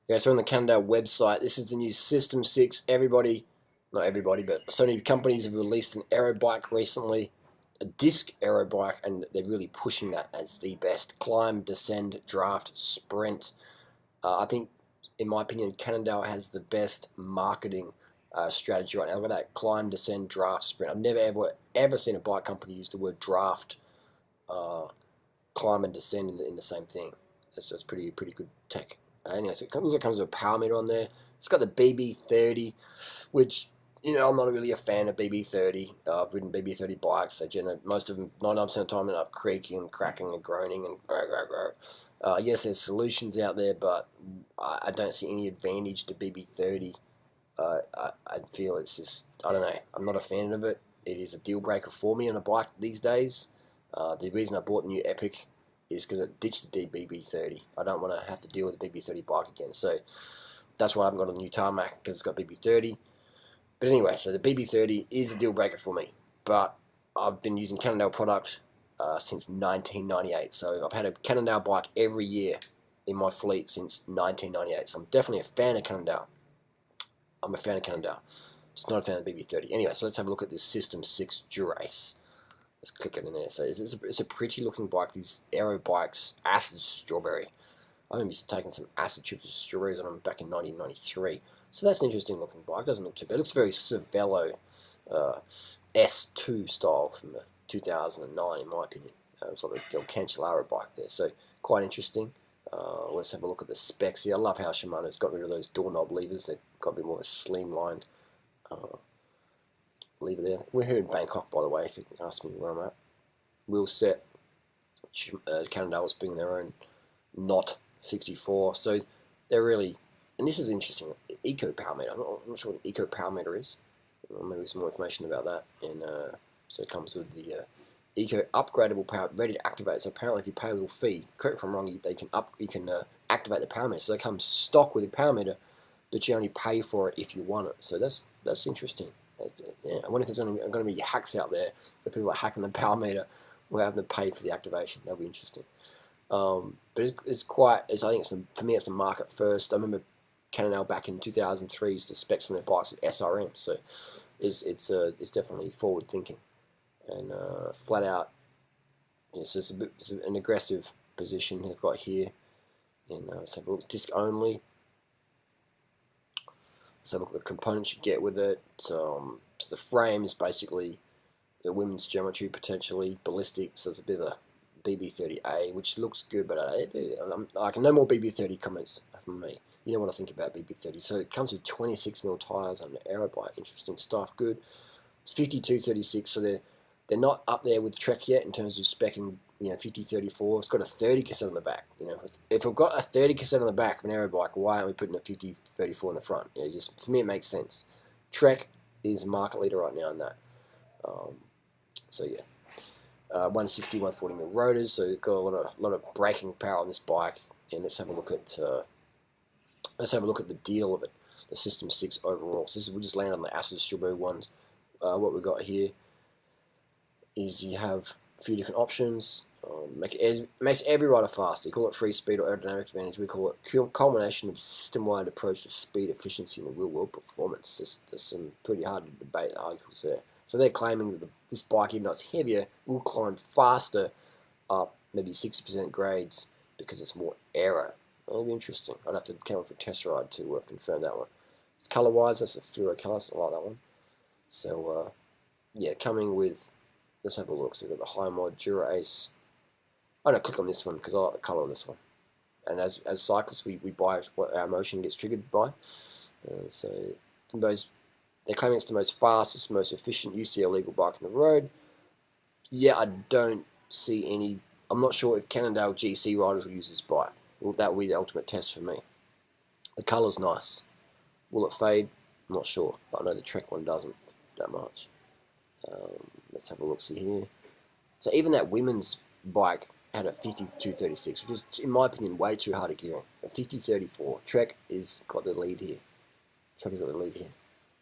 Okay, so on the Cannondale website, this is the new System 6. Not everybody, but so many companies have released an aero bike recently, a disc aero bike, and they're really pushing that as the best. Climb, descend, draft, sprint. I think, in my opinion, Cannondale has the best marketing strategy right now. Look at that: climb, descend, draft, sprint. I've never ever seen a bike company use the word draft, uh, climb, and descend in the same thing. That's pretty good tech. Anyway, so it comes with a power meter on there. It's got the BB30, which, I'm not really a fan of BB30. I've ridden BB30 bikes. They generally, most of them, 99% of the time, end up creaking and cracking and groaning and yes, there's solutions out there, but I don't see any advantage to BB30. I feel it's just, I don't know, I'm not a fan of it. It is a deal breaker for me on a bike these days. The reason I bought the new Epic is because it ditched the BB30. I don't want to have to deal with the BB30 bike again. So that's why I haven't got a new tarmac, because it's got BB30. But anyway, so the BB30 is a deal breaker for me. But I've been using Cannondale product since 1998. So I've had a Cannondale bike every year in my fleet since 1998. So I'm definitely a fan of Cannondale. I'm a fan of Cannondale. Just not a fan of BB30. Anyway, so let's have a look at this System 6 Durace. Let's click it in there. So it's a pretty looking bike. These aero bikes, acid strawberry. I remember taking some acid chips with strawberries on them back in 1993. So that's an interesting looking bike. It doesn't look too bad. It looks very Cervelo S2 style from 2009, in my opinion. It's like the Cancellara bike there. So quite interesting. Let's have a look at the specs here. I love how Shimano's got rid of those doorknob levers. They've got a bit more of a slimlined lever there. We're here in Bangkok, by the way, if you can ask me where I'm at. Wheel set. Cannondale's bringing their own Knot 64. So they're really, and this is interesting, eco power meter. I'm not sure what an eco power meter is. Maybe some more information about that. And so it comes with the eco upgradable power, ready to activate. So apparently, if you pay a little fee, correct if I'm wrong, you can activate the power meter. So it comes stock with a power meter, but you only pay for it if you want it. So that's interesting. Yeah, I wonder if there's going to be hacks out there where people are hacking the power meter without having to pay for the activation. That'll be interesting. But I think for me, it's the market first. I remember Cannondale back in 2003 used to spec some of their bikes with SRM, so it's definitely forward thinking and flat out. So it's an aggressive position they've got here. And let's have a look. Disc only. Let's have a look at the components you get with it. So the frame is basically the women's geometry, potentially ballistic. So it's a bit of a BB30A, which looks good, but I can no more BB30 comments from me. You know what I think about BB30. So it comes with 26mm tyres on the aero bike. Interesting stuff. Good. It's 5236, so they're not up there with Trek yet in terms of specking. 5034. It's got a 30 cassette on the back. If I've got a 30 cassette on the back of an aero bike, why aren't we putting a 5034 in the front? Just for me, it makes sense. Trek is market leader right now in that. So yeah. 160, 140 mil rotors, so you've got a lot of braking power on this bike. And let's have a look at the deal of it, the System 6 overall. So we just landed on the acid strawberry ones. What we got here is you have a few different options. Makes every rider faster. You call it free speed or aerodynamic advantage. We call it culmination of a system-wide approach to speed, efficiency, and real-world performance. There's some pretty hard to debate articles there. So they're claiming that this bike, even though it's heavier, will climb faster up maybe 60% grades because it's more aero. That'll be interesting. I'd have to come up for a test ride to confirm that one. It's color-wise, that's a fluoro color, so I like that one. So, yeah, coming with, let's have a look. So we've got the high mod Dura-Ace. I'm going to click on this one because I like the color of this one. And as cyclists, we buy what our emotion gets triggered by. So they're claiming it's the most fastest, most efficient UCL legal bike on the road. Yeah, I don't see any. I'm not sure if Cannondale GC riders will use this bike. Well, that will be the ultimate test for me. The colour's nice. Will it fade? I'm not sure, but I know the Trek one doesn't that much. Let's have a look, see here. So even that women's bike had a 5236, which is, in my opinion, way too hard to gear on. A 5034. Trek is got the lead here.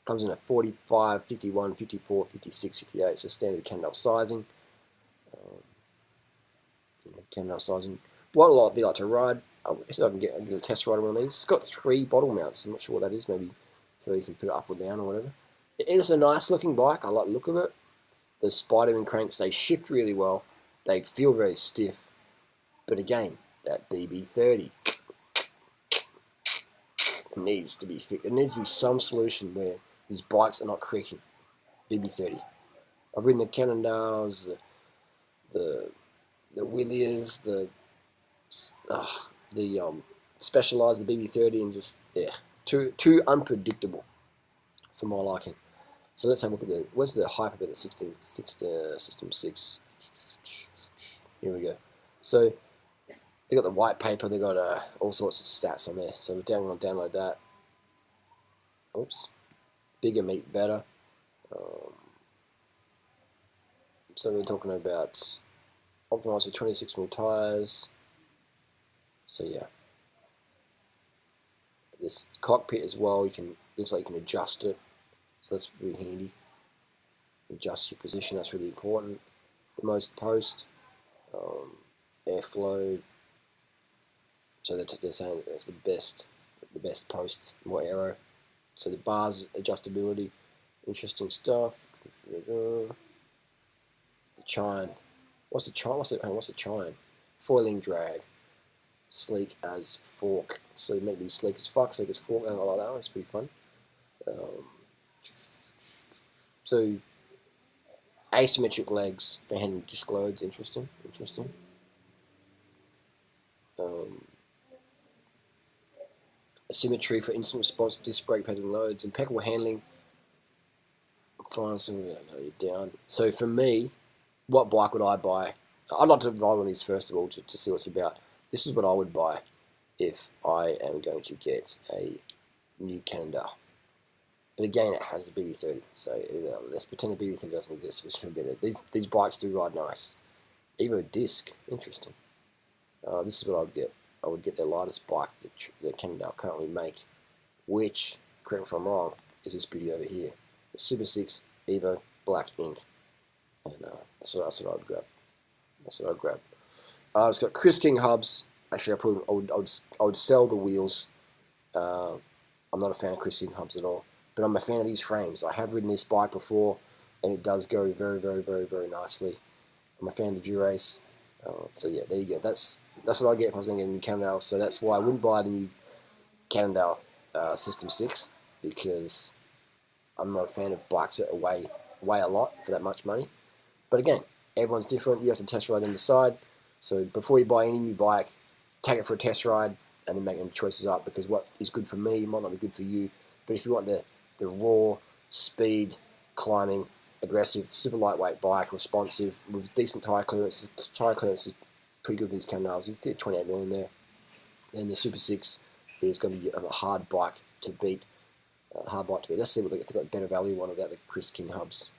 Comes in at 45, 51, 54, 56, 58, so standard Cannondale sizing. Cannondale sizing. What a lot be like to ride. I guess I can get a test ride on one of these. It's got 3 bottle mounts. I'm not sure what that is. Maybe so you can put it up or down or whatever. It is a nice looking bike. I like the look of it. The Spiderman cranks, they shift really well. They feel very stiff. But again, that BB30 needs to be fixed. It needs to be some solution where these bikes are not creaking. BB30. I've ridden the Cannondales, the Williers, the Specialized, the BB30, and just too unpredictable for my liking. So let's have a look at where's the hype about the System 6? Here we go. So they got the white paper. They got all sorts of stats on there. So we're going to download that. Oops, bigger meat better. So we're talking about optimized for 26mm tires. So yeah, this cockpit as well. Looks like you can adjust it. So that's really handy. Adjust your position. That's really important. The most post, airflow. So they're saying that's the best post, more aero. So the bars adjustability, interesting stuff. The chine. What's the chine? What's the chine? Foiling drag. Sleek as fork. So maybe sleek as fuck, sleek as fork. I like that one. It's pretty fun. So asymmetric legs for handling disc loads. Interesting. Symmetry for instant response, disc brake pedal loads, impeccable handling. Fine, so down. So for me, what bike would I buy? I'd like to ride one of these first of all to see what it's about. This is what I would buy if I am going to get a new Cannondale. But again, it has the BB30, so let's pretend the BB30 doesn't exist. Just forget it. These bikes do ride nice. EVO disc, interesting. This is what I would get. I would get the lightest bike that Cannondale currently make, which, correct me if I'm wrong, is this beauty over here. The Super 6 EVO Black Ink. And that's what I would grab. That's what I'd grab. It's got Chris King hubs. Actually, I would sell the wheels. I'm not a fan of Chris King hubs at all, but I'm a fan of these frames. I have ridden this bike before, and it does go very, very, very, very nicely. I'm a fan of the Durace. So yeah, there you go. That's what I'd get if I was going to get a new Cannondale. So that's why I wouldn't buy the new Cannondale System 6, because I'm not a fan of bikes that weigh a lot for that much money. But again, everyone's different. You have to test ride and decide. So before you buy any new bike, take it for a test ride and then make them choices up, because what is good for me might not be good for you. But if you want the raw speed, climbing, aggressive, super lightweight bike, responsive, with decent tyre clearance. Tyre clearance is pretty good with these Cannondales. You fit 28mm in there. Then the Super 6 is going to be a hard bike to beat. Let's see what they've got better value one without the Chris King hubs.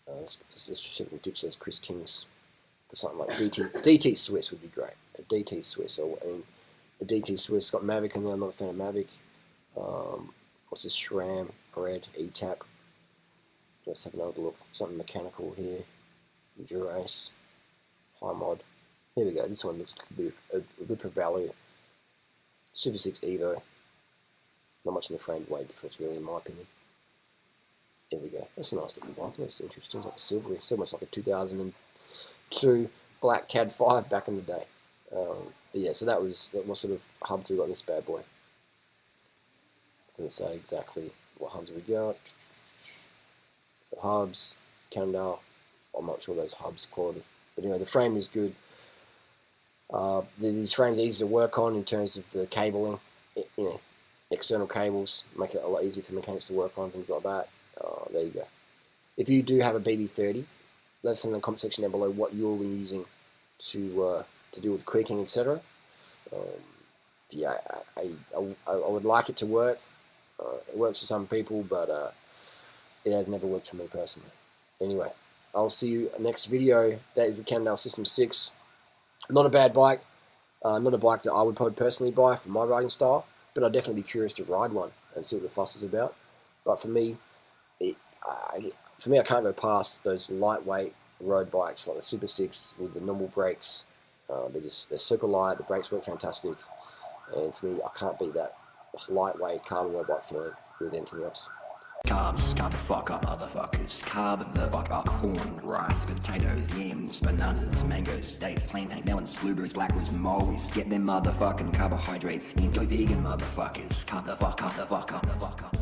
Let's just ditch those Chris Kings for something like DT Swiss would be great. A DT Swiss. I mean, the DT Swiss got Mavic in there. I'm not a fan of Mavic. What's this? SRAM Red E-Tap. Let's have another look. Something mechanical here. Durace. High mod. Here we go. This one looks to be a bit of value. Super 6 EVO. Not much in the frame weight difference, really, in my opinion. There we go. That's a nice looking bike. That's interesting. It's like a silvery. It's almost like a 2002 black CAD 5 back in the day. But yeah, so that was what sort of hubs we got in this bad boy. Doesn't say exactly what hubs we got. The hubs, Cannondale. I'm not sure those hubs quality. But anyway, the frame is good. These frames are easy to work on in terms of the cabling. External cables make it a lot easier for mechanics to work on, things like that. There you go. If you do have a BB30, let us know in the comment section down below what you'll be using to deal with creaking, etc. Yeah, I would like it to work. It works for some people, but it has never worked for me personally. Anyway, I'll see you next video. That is the Cannondale System 6. Not a bad bike. Not a bike that I would probably personally buy for my riding style, but I'd definitely be curious to ride one and see what the fuss is about. But for me, I can't go past those lightweight road bikes like the Super 6 with the normal brakes, They're super light. The brakes work fantastic, and for me, I can't beat that lightweight carbon road bike feeling with anything else. Carbs, carb the fuck up, motherfuckers. Carb the fuck up. Corn, rice, potatoes, yams, bananas, mangoes, dates, plantain, melons, blueberries, blackberries, mulberries. Get them motherfucking carbohydrates in. Go vegan, motherfuckers. Carb the fuck up, the fuck up, the fuck up.